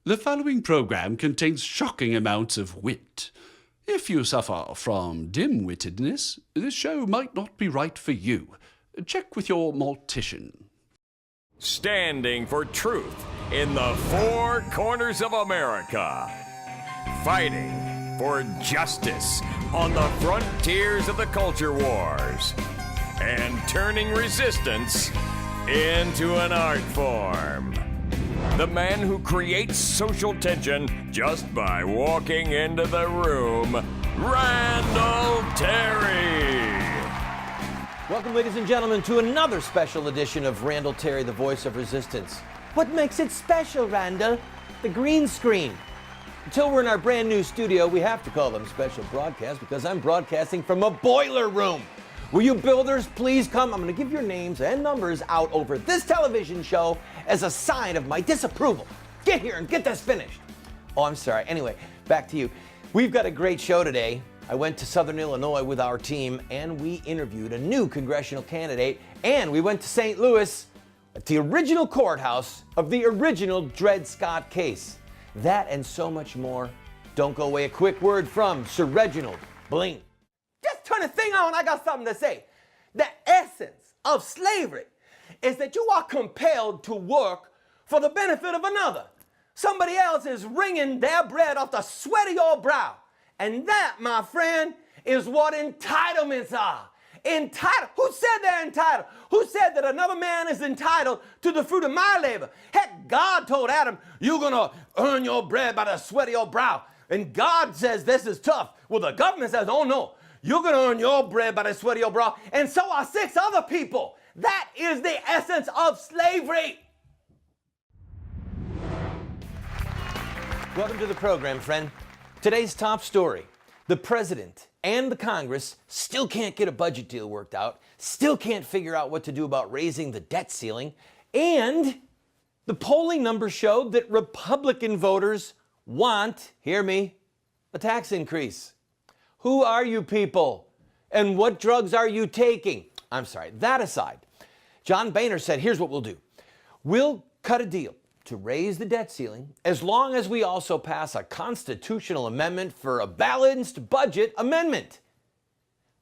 The following program contains shocking amounts of wit. If you suffer from dim-wittedness, this show might not be right for you. Check with your mortician. Standing for truth in the four corners of America. Fighting for justice on the frontiers of the culture wars. And turning resistance into an art form. The man who creates social tension just by walking into the room, Randall Terry. Welcome, ladies and gentlemen, to another special edition of Randall Terry, the voice of resistance. What makes it special, Randall? The green screen. Until we're in our brand new studio, we have to call them special broadcasts because I'm broadcasting from a boiler room. Will you builders please come? I'm going to give your names and numbers out over this television show as a sign of my disapproval. Get here and get this finished. Oh, I'm sorry. Anyway, back to you. We've got a great show today. I went to Southern Illinois with our team and we interviewed a new congressional candidate, and we went to St. Louis at the original courthouse of the original Dred Scott case. That and so much more. Don't go away. A quick word from Sir Reginald Bling. Just turn the thing on, I got something to say. The essence of slavery is that you are compelled to work for the benefit of another. Somebody else is wringing their bread off the sweat of your brow. And that, my friend, is what entitlements are. Entitled. Who said they're entitled? Who said that another man is entitled to the fruit of my labor? Heck, God told Adam, you're going to earn your bread by the sweat of your brow. And God says this is tough. Well, the government says, oh no. You're going to earn your bread by the sweat of your brow, and so are 6 other people. That is the essence of slavery. Welcome to the program, friend. Today's top story. The president and the Congress still can't get a budget deal worked out, still can't figure out what to do about raising the debt ceiling, and the polling numbers show that Republican voters want, hear me, a tax increase. Who are you people? And what drugs are you taking? I'm sorry, that aside, John Boehner said, here's what we'll do. We'll cut a deal to raise the debt ceiling as long as we also pass a constitutional amendment for a balanced budget amendment.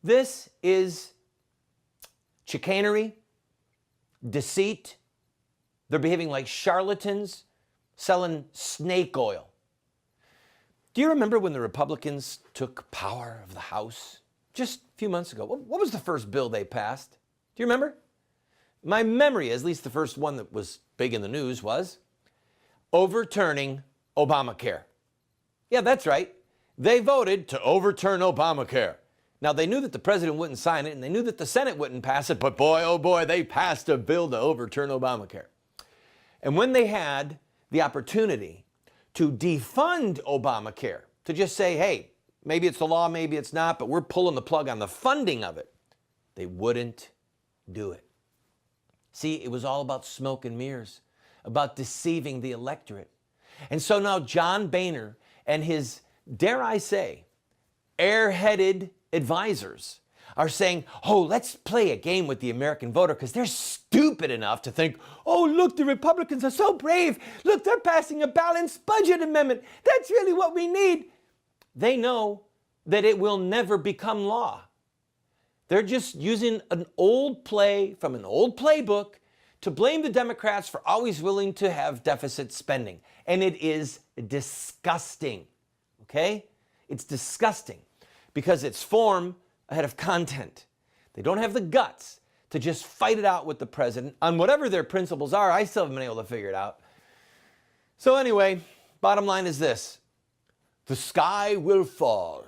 This is chicanery, deceit. They're behaving like charlatans, selling snake oil. Do you remember when the Republicans took power of the House just a few months ago? What was the first bill they passed? Do you remember? My memory, at least the first one that was big in the news, was overturning Obamacare. Yeah, that's right. They voted to overturn Obamacare. Now, they knew that the president wouldn't sign it, and they knew that the Senate wouldn't pass it, but boy, oh boy, they passed a bill to overturn Obamacare. And when they had the opportunity to defund Obamacare, to just say, hey, maybe it's the law, maybe it's not, but we're pulling the plug on the funding of it, they wouldn't do it. See, it was all about smoke and mirrors, about deceiving the electorate. And so now John Boehner and his, dare I say, airheaded advisors are saying, oh, let's play a game with the American voter because they're stupid enough to think, oh, look, the Republicans are so brave. Look, they're passing a balanced budget amendment. That's really what we need. They know that it will never become law. They're just using an old play from an old playbook to blame the Democrats for always willing to have deficit spending. And it is disgusting, okay? It's disgusting because it's form ahead of content. They don't have the guts to just fight it out with the president on whatever their principles are. I still haven't been able to figure it out. So anyway, bottom line is this. The sky will fall.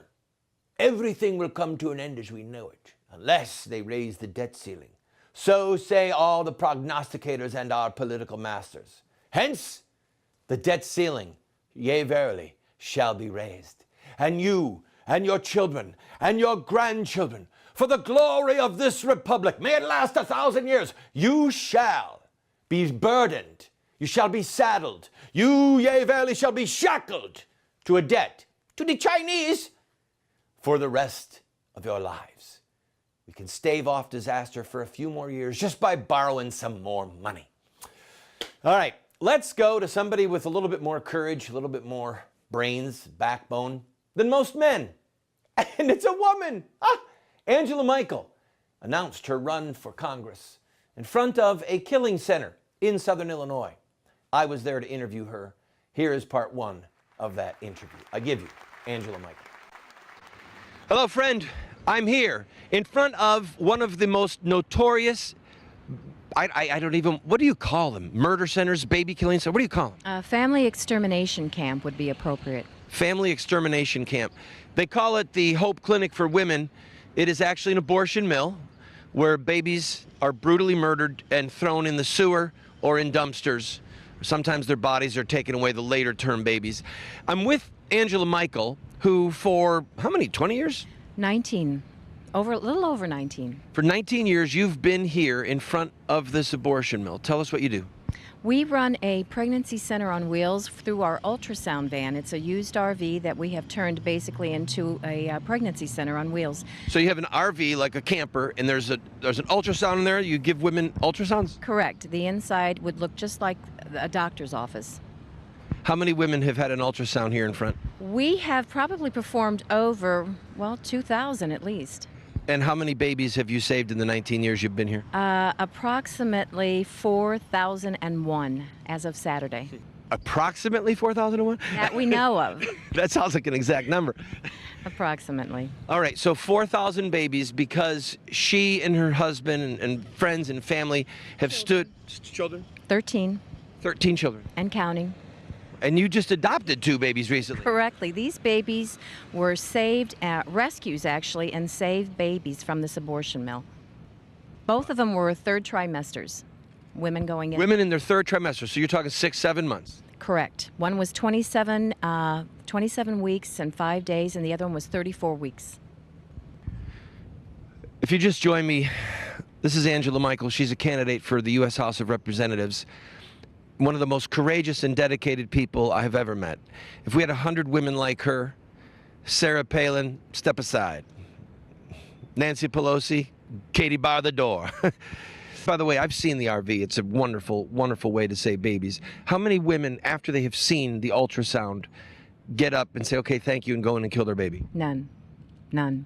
Everything will come to an end as we know it, unless they raise the debt ceiling. So say all the prognosticators and our political masters. Hence, the debt ceiling, yea, verily, shall be raised. And you and your children and your grandchildren, for the glory of this republic, may it last 1,000 years, you shall be burdened, you shall be saddled, you, yea, verily, shall be shackled to a debt, to the Chinese, for the rest of your lives. We can stave off disaster for a few more years just by borrowing some more money. All right, Let's go to somebody with a little bit more courage, a little bit more brains, backbone than most men. And it's a woman. Angela Michael announced her run for Congress in front of a killing center in Southern Illinois. I was there to interview her. Here is part one of that interview. I give you Angela Michael. Hello, friend. I'm here in front of one of the most notorious, I don't even, what do you call them? Murder centers, baby killing centers, what do you call them? Family extermination camp would be appropriate. Family extermination camp. They call it the Hope Clinic for Women. It is actually an abortion mill where babies are brutally murdered and thrown in the sewer or in dumpsters. Sometimes their bodies are taken away, the later term babies. I'm with Angela Michael, who for how many, 20 years? 19. A little over 19. For 19 years, you've been here in front of this abortion mill. Tell us what you do. We run a pregnancy center on wheels through our ultrasound van. It's a used RV that we have turned basically into a pregnancy center on wheels. So you have an RV like a camper, and there's an ultrasound in there. You give women ultrasounds? Correct. The inside would look just like a doctor's office. How many women have had an ultrasound here in front? We have probably performed over, 2,000 at least. And how many babies have you saved in the 19 years you've been here? Approximately 4,001 as of Saturday. Approximately 4,001? That we know of. That sounds like an exact number. Approximately. All right, so 4,000 babies because she and her husband and friends and family have stood... Children? 13. 13 children. And counting. And you just adopted 2 babies recently. Correctly. These babies were saved, rescues actually, and saved babies from this abortion mill. Both of them were third trimesters, women going in. Women in their third trimester, so you're talking 6, 7 months. Correct. One was 27 weeks and 5 days, and the other one was 34 weeks. If you just join me, this is Angela Michael. She's a candidate for the U.S. House of Representatives. One of the most courageous and dedicated people I have ever met. If we had 100 women like her, Sarah Palin, step aside. Nancy Pelosi, Katie, bar the door. By the way, I've seen the RV. It's a wonderful, wonderful way to save babies. How many women, after they have seen the ultrasound, get up and say, okay, thank you, and go in and kill their baby? None. None.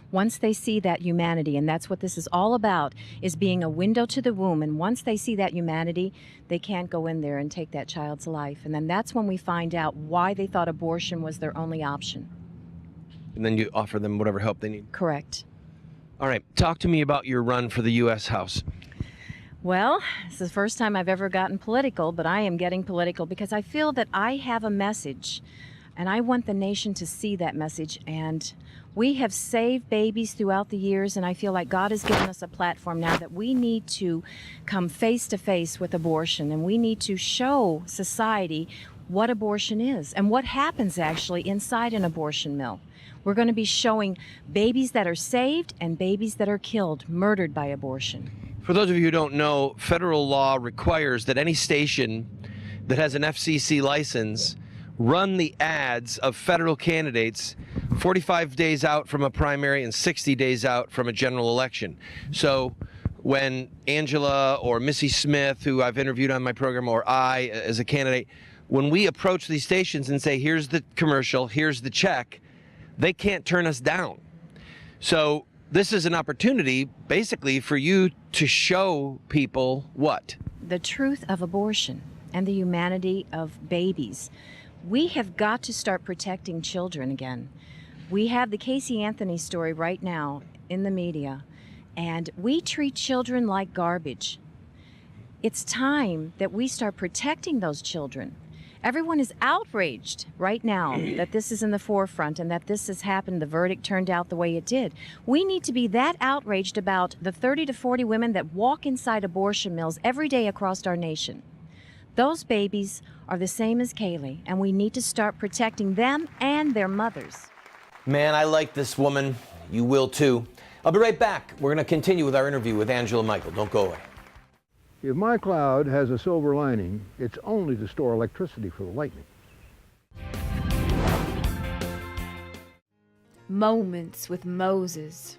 Once they see that humanity, and that's what this is all about, is being a window to the womb, and once they see that humanity, they can't go in there and take that child's life. And then that's when we find out why they thought abortion was their only option. And then you offer them whatever help they need. Correct. All right, talk to me about your run for the U.S. House. Well, this is the first time I've ever gotten political, but I am getting political because I feel that I have a message, and I want the nation to see that message. And we have saved babies throughout the years, and I feel like God has given us a platform now that we need to come face to face with abortion, and we need to show society what abortion is and what happens actually inside an abortion mill. We're going to be showing babies that are saved and babies that are killed, murdered by abortion. For those of you who don't know, federal law requires that any station that has an FCC license run the ads of federal candidates 45 days out from a primary and 60 days out from a general election. So when Angela or Missy Smith, who I've interviewed on my program, or I as a candidate, when we approach these stations and say, here's the commercial, here's the check, they can't turn us down. So this is an opportunity basically for you to show people what? The truth of abortion and the humanity of babies. We have got to start protecting children again. We have the Casey Anthony story right now in the media, and we treat children like garbage. It's time that we start protecting those children. Everyone is outraged right now that this is in the forefront and that this has happened, the verdict turned out the way it did. We need to be that outraged about the 30 to 40 women that walk inside abortion mills every day across our nation. Those babies are the same as Kaylee, and we need to start protecting them and their mothers. Man, I like this woman. You will too. I'll be right back. We're going to continue with our interview with Angela Michael. Don't go away. If my cloud has a silver lining, it's only to store electricity for the lightning. Moments with Moses.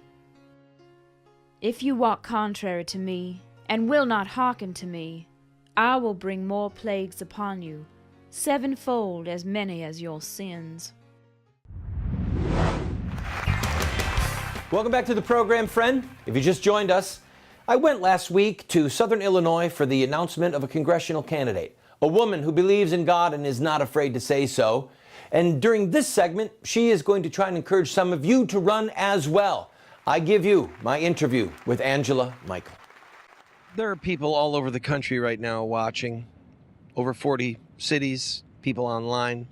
If you walk contrary to me, and will not hearken to me, I will bring more plagues upon you, sevenfold as many as your sins. Welcome back to the program, friend. If you just joined us, I went last week to Southern Illinois for the announcement of a congressional candidate, a woman who believes in God and is not afraid to say so. And during this segment, she is going to try and encourage some of you to run as well. I give you my interview with Angela Michael. There are people all over the country right now watching, over 40 cities, people online.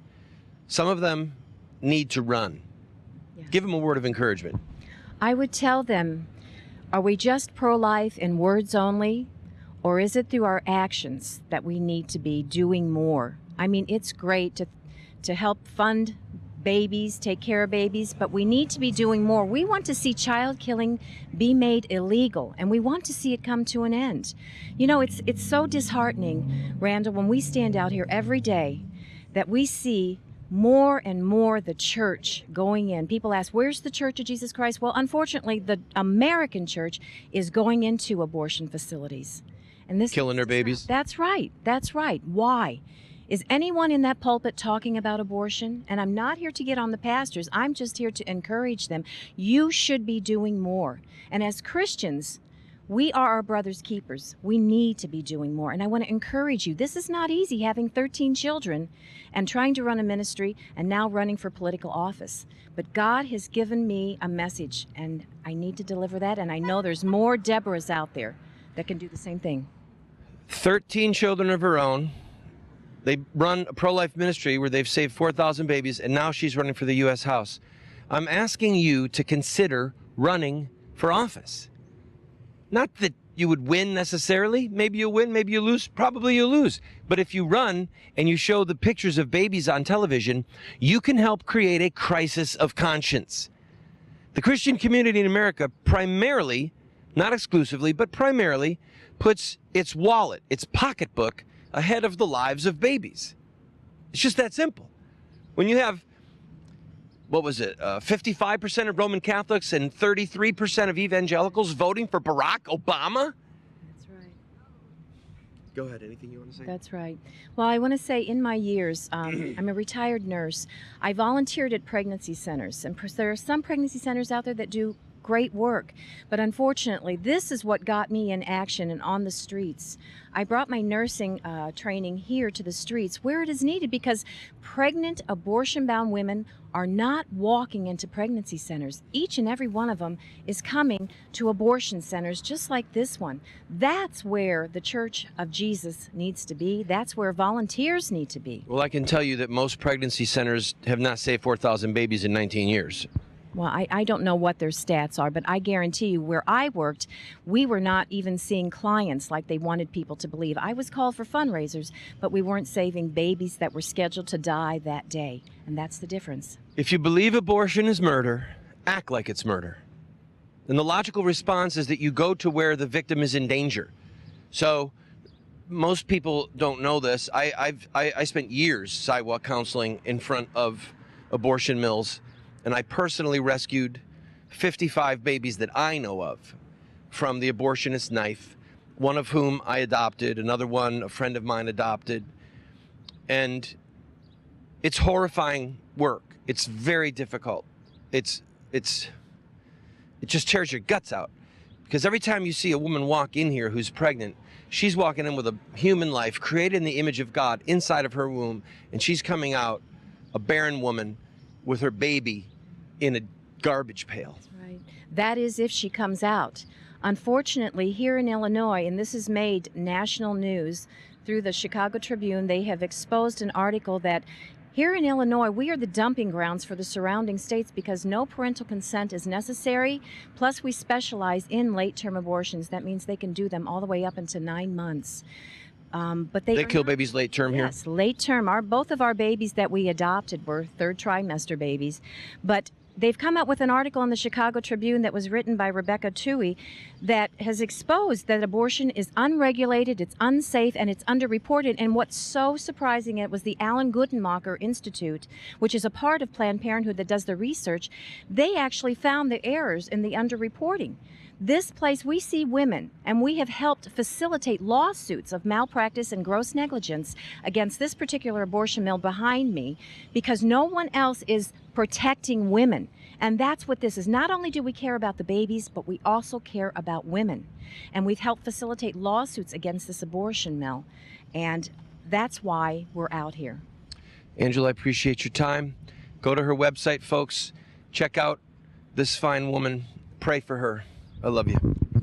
Some of them need to run. Yeah. Give them a word of encouragement. I would tell them, are we just pro-life in words only, or is it through our actions that we need to be doing more? I mean, it's great to help fund babies, take care of babies, but we need to be doing more. We want to see child killing be made illegal, and we want to see it come to an end. You know, it's so disheartening, Randall, when we stand out here every day that we see more and more the church going in. People ask, where's the Church of Jesus Christ? Well, unfortunately, the American church is going into abortion facilities. And this Killing their babies. That's right. That's right. Why? Is anyone in that pulpit talking about abortion? And I'm not here to get on the pastors. I'm just here to encourage them. You should be doing more. And as Christians, we are our brother's keepers. We need to be doing more. And I want to encourage you. This is not easy, having 13 children and trying to run a ministry and now running for political office. But God has given me a message, and I need to deliver that. And I know there's more Deborahs out there that can do the same thing. 13 children of her own. They run a pro-life ministry where they've saved 4,000 babies, and now she's running for the U.S. House. I'm asking you to consider running for office. Not that you would win necessarily. Maybe you'll win, maybe you lose. Probably you'll lose. But if you run and you show the pictures of babies on television, you can help create a crisis of conscience. The Christian community in America primarily, not exclusively, but primarily puts its wallet, its pocketbook, ahead of the lives of babies. It's just that simple. When you have, 55% of Roman Catholics and 33% of evangelicals voting for Barack Obama? That's right. Go ahead, anything you want to say? That's right. Well, I want to say in my years, I'm a retired nurse. I volunteered at pregnancy centers, and there are some pregnancy centers out there that do great work. But unfortunately, this is what got me in action and on the streets. I brought my nursing training here to the streets where it is needed, because pregnant, abortion-bound women are not walking into pregnancy centers. Each and every one of them is coming to abortion centers just like this one. That's where the Church of Jesus needs to be. That's where volunteers need to be. Well, I can tell you that most pregnancy centers have not saved 4,000 babies in 19 years. Well, I don't know what their stats are, but I guarantee you where I worked, we were not even seeing clients like they wanted people to believe. I was called for fundraisers, but we weren't saving babies that were scheduled to die that day. And that's the difference. If you believe abortion is murder, act like it's murder. And the logical response is that you go to where the victim is in danger. So most people don't know this. I spent years sidewalk counseling in front of abortion mills. And I personally rescued 55 babies that I know of from the abortionist knife, one of whom I adopted, another one a friend of mine adopted. And it's horrifying work. It's very difficult. It just tears your guts out. Because every time you see a woman walk in here who's pregnant, she's walking in with a human life created in the image of God inside of her womb, and she's coming out a barren woman with her baby in a garbage pail. That's right. That is if she comes out. Unfortunately, here in Illinois, and this has made national news through the Chicago Tribune, they have exposed an article that here in Illinois, we are the dumping grounds for the surrounding states because no parental consent is necessary. Plus, we specialize in late-term abortions. That means they can do them all the way up into 9 months. But they kill babies late term here? Yes, late term. Both of our babies that we adopted were third trimester babies. But they've come out with an article in the Chicago Tribune that was written by Rebecca Toohey that has exposed that abortion is unregulated, it's unsafe, and it's underreported. And what's so surprising, it was the Alan Guttemacher Institute, which is a part of Planned Parenthood that does the research. They actually found the errors in the underreporting. This place, we see women, and we have helped facilitate lawsuits of malpractice and gross negligence against this particular abortion mill behind me because no one else is protecting women. And that's what this is. Not only do we care about the babies, but we also care about women. And we've helped facilitate lawsuits against this abortion mill. And that's why we're out here. Angela, I appreciate your time. Go to her website, folks. Check out this fine woman. Pray for her. I love you.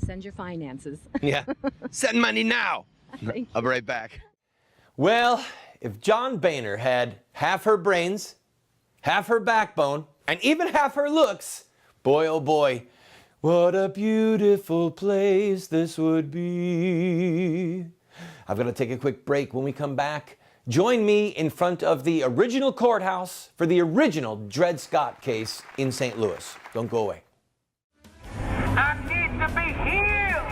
Send your finances. Yeah. Send money now. I'll be right back. Well, if John Boehner had half her brains, half her backbone, and even half her looks, boy oh boy, what a beautiful place this would be. I'm going to take a quick break. When we come back, join me in front of the original courthouse for the original Dred Scott case in St. Louis. Don't go away. I need to be healed.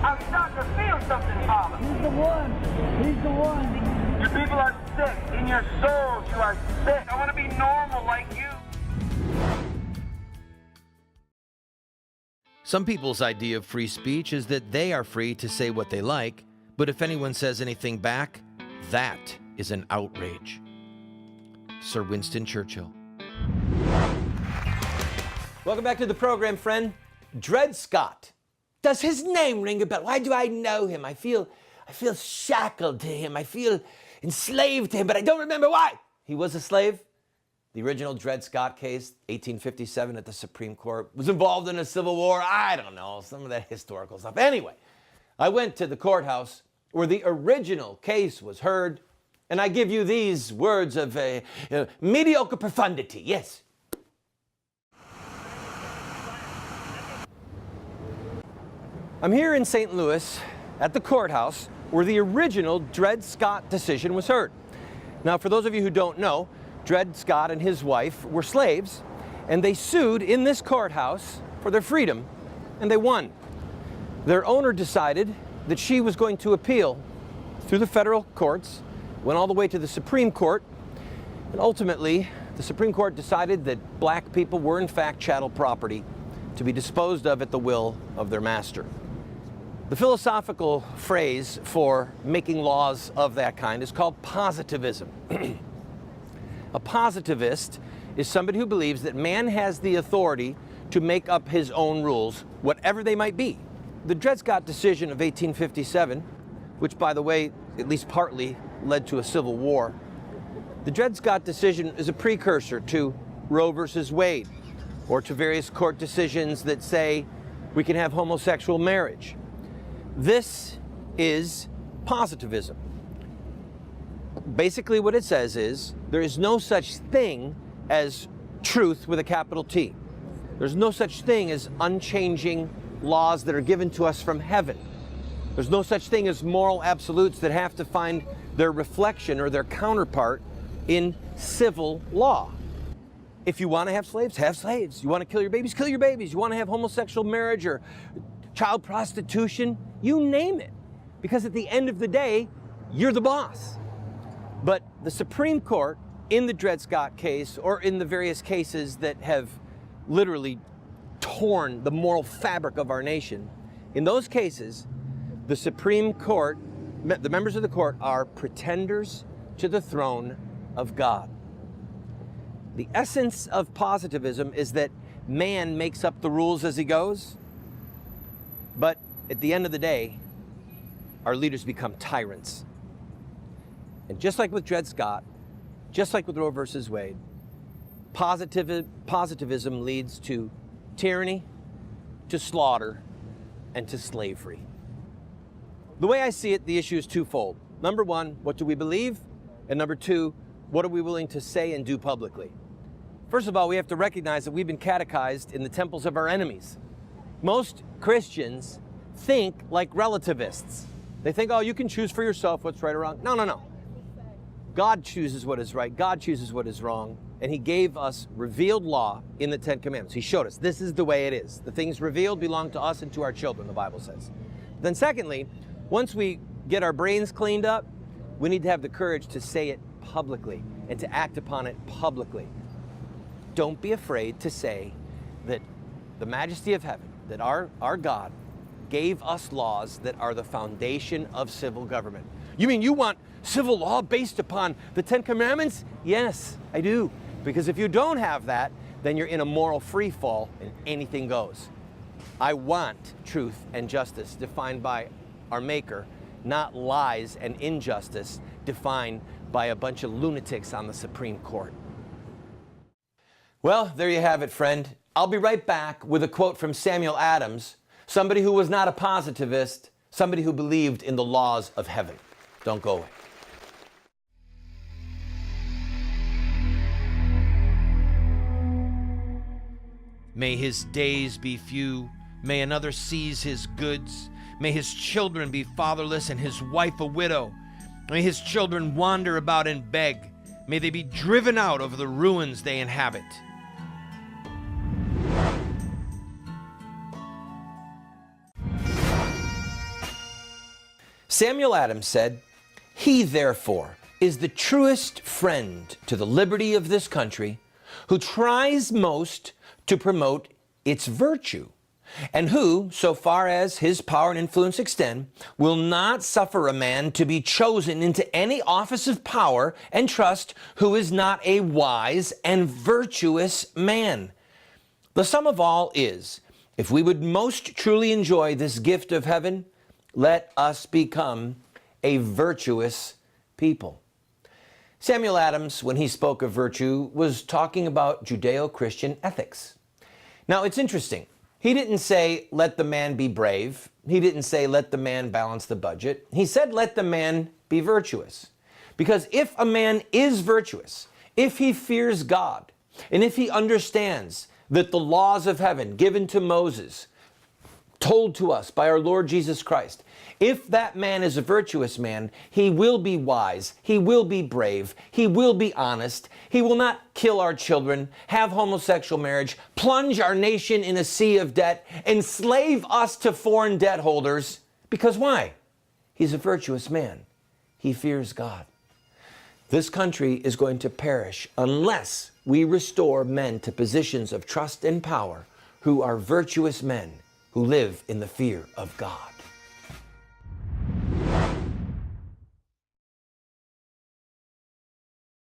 I'm starting to feel something, Father. He's the one. He's the one. You people are sick. In your souls, you are sick. I want to be normal like you. Some people's idea of free speech is that they are free to say what they like, but if anyone says anything back, that is an outrage. Sir Winston Churchill. Welcome back to the program, friend. Dred Scott. Does his name ring a bell? Why do I know him? I feel shackled to him. I feel enslaved to him, but I don't remember why. He was a slave. The original Dred Scott case, 1857 at the Supreme Court, was involved in a civil war. I don't know, some of that historical stuff. Anyway, I went to the courthouse where the original case was heard, and I give you these words of mediocre profundity. Yes. I'm here in St. Louis at the courthouse where the original Dred Scott decision was heard. Now, for those of you who don't know, Dred Scott and his wife were slaves, and they sued in this courthouse for their freedom, and they won. Their owner decided that she was going to appeal through the federal courts, went all the way to the Supreme Court, and ultimately the Supreme Court decided that black people were in fact chattel property to be disposed of at the will of their master. The philosophical phrase for making laws of that kind is called positivism. A positivist is somebody who believes that man has the authority to make up his own rules, whatever they might be. The Dred Scott decision of 1857, which, by the way, at least partly led to a civil war, the Dred Scott decision is a precursor to Roe versus Wade, or to various court decisions that say we can have homosexual marriage. This is positivism. Basically what it says is there is no such thing as truth with a capital T. There's no such thing as unchanging laws that are given to us from heaven. There's no such thing as moral absolutes that have to find their reflection or their counterpart in civil law. If you want to have slaves, have slaves. You want to kill your babies, kill your babies. You want to have homosexual marriage or child prostitution, you name it. Because at the end of the day, you're the boss. But the Supreme Court, in the Dred Scott case, or in the various cases that have literally torn the moral fabric of our nation, in those cases, the Supreme Court, the members of the court are pretenders to the throne of God. The essence of positivism is that man makes up the rules as he goes, but at the end of the day, our leaders become tyrants. And just like with Dred Scott, just like with Roe versus Wade, positivism leads to tyranny, to slaughter, and to slavery. The way I see it, the issue is twofold. Number one, what do we believe? And number two, what are we willing to say and do publicly? First of all, we have to recognize that we've been catechized in the temples of our enemies. Most Christians think like relativists. They think, oh, you can choose for yourself what's right or wrong. No, no, no. God chooses what is right. God chooses what is wrong. And he gave us revealed law in the Ten Commandments. He showed us this is the way it is. The things revealed belong to us and to our children, the Bible says. Then secondly, once we get our brains cleaned up, we need to have the courage to say it publicly and to act upon it publicly. Don't be afraid to say that the majesty of heaven, that our God gave us laws that are the foundation of civil government. You mean you want civil law based upon the Ten Commandments? Yes, I do. Because if you don't have that, then you're in a moral free fall and anything goes. I want truth and justice defined by our Maker, not lies and injustice defined by a bunch of lunatics on the Supreme Court. Well, there you have it, friend. I'll be right back with a quote from Samuel Adams, somebody who was not a positivist, somebody who believed in the laws of heaven. Don't go away. May his days be few. May another seize his goods. May his children be fatherless and his wife a widow. May his children wander about and beg. May they be driven out of the ruins they inhabit. Samuel Adams said, "He, therefore, is the truest friend to the liberty of this country, who tries most to promote its virtue, and who, so far as his power and influence extend, will not suffer a man to be chosen into any office of power and trust who is not a wise and virtuous man." The sum of all is, if we would most truly enjoy this gift of heaven, let us become a virtuous people. Samuel Adams, when he spoke of virtue, was talking about Judeo-Christian ethics. Now, it's interesting. He didn't say, let the man be brave. He didn't say, let the man balance the budget. He said, let the man be virtuous. Because if a man is virtuous, if he fears God, and if he understands that the laws of heaven given to Moses, told to us by our Lord Jesus Christ, if that man is a virtuous man, he will be wise, he will be brave, he will be honest, he will not kill our children, have homosexual marriage, plunge our nation in a sea of debt, enslave us to foreign debt holders. Because why? He's a virtuous man. He fears God. This country is going to perish unless we restore men to positions of trust and power who are virtuous men who live in the fear of God.